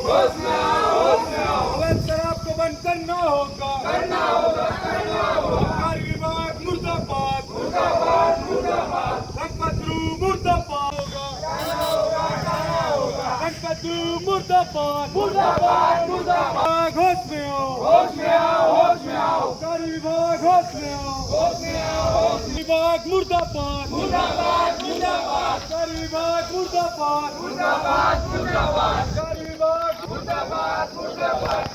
अवैध शराब को बंद करना होगा, सरकारी विभाग मुर्दाबाद, गणपतरू मुर्दाबाद होगा, गणपतरू मुर्दाबाद, होश में आओ, सरकारी विभाग होश में आओ, विभाग मुर्दाबाद, सरकारी विभाग मुर्दाबाद, सरकारी विभाग मुर्दाबाद।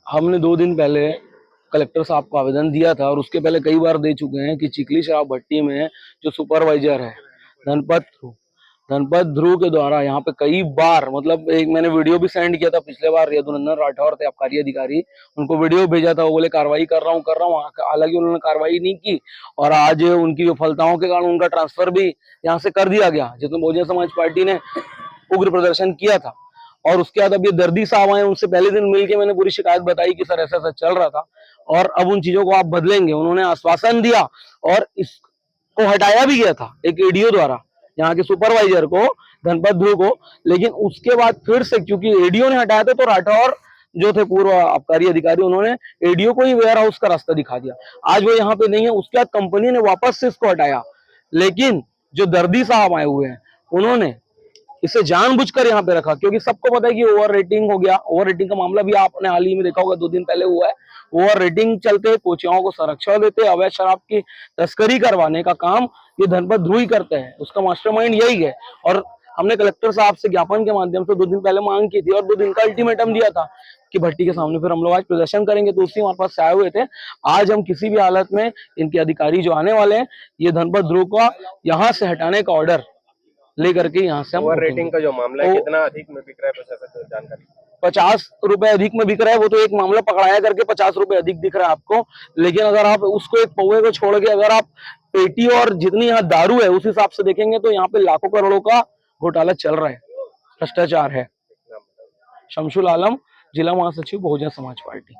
हमने 2 दिन पहले कलेक्टर साहब को आवेदन दिया था और उसके पहले कई बार दे चुके हैं कि चिकली शराब भट्टी में जो सुपरवाइजर है धनपत ध्रुव के द्वारा यहाँ पे कई बार, मतलब एक मैंने वीडियो भी सेंड किया था पिछले बार, यदुनंदन राठौर थे आबकारी अधिकारी, उनको वीडियो भेजा था, वो बोले कार्रवाई कर रहा हूँ, हालांकि उन्होंने कार्रवाई नहीं की और आज उनकी विफलताओं के कारण उनका ट्रांसफर भी यहाँ से कर दिया गया, जिसमें बहुजन समाज पार्टी ने उग्र प्रदर्शन किया था। और उसके बाद अब ये दर्दी साहब आए, उनसे पहले दिन मिलके मैंने पूरी शिकायत बताई कि सर ऐसा ऐसा चल रहा था और अब उन चीजों को आप बदलेंगे। उन्होंने आश्वासन दिया और इसको हटाया भी गया था एक एडीओ द्वारा, यहाँ के सुपरवाइजर को, धनपत ध्रुव को, लेकिन उसके बाद फिर से क्योंकि एडीओ ने हटाया था तो राठौर जो थे पूर्व आबकारी अधिकारी, उन्होंने एडीओ को ही वेयर हाउस का रास्ता दिखा दिया। आज वो यहाँ पे नहीं है, उसके बाद कंपनी ने वापस से इसको हटाया, लेकिन जो दर्दी साहब आए हुए हैं उन्होंने इसे जानबूझकर यहाँ पे रखा, क्योंकि सबको पता है कि ओवर रेटिंग हो गया। ओवर रेटिंग का मामला भी आपने हाल ही में देखा होगा, 2 दिन पहले हुआ है। ओवर रेटिंग चलते कोचियों को संरक्षण देते, अवैध शराब की तस्करी करवाने का काम ये धनपत ध्रुव ही करते हैं, उसका मास्टरमाइंड यही है। और हमने कलेक्टर साहब से ज्ञापन के माध्यम से 2 दिन पहले मांग की थी और 2 दिन का अल्टीमेटम दिया था कि भट्टी के सामने फिर हम लोग आज प्रदर्शन करेंगे, तो उसी हमारे पास आए हुए थे। आज हम किसी भी हालत में इनके अधिकारी जो आने वाले हैं, ये धनपत ध्रुव का यहाँ से हटाने का ऑर्डर लेकर के यहाँ से हम ओवर रेटिंग का जो मामला है कितना अधिक में बिक रहा है, प्रशासन जानकारी? 50 रुपए अधिक में बिक रहा है। वो तो एक मामला पकड़ाया करके 50 रुपए अधिक दिख रहा है आपको, लेकिन अगर आप उसको एक पौवे को छोड़ के अगर आप पेटी और जितनी यहाँ दारू है उस हिसाब से देखेंगे तो यहाँ पे लाखों करोड़ों का घोटाला चल रहा है, भ्रष्टाचार है। शमशुल आलम, जिला महासचिव बहुजन समाज पार्टी।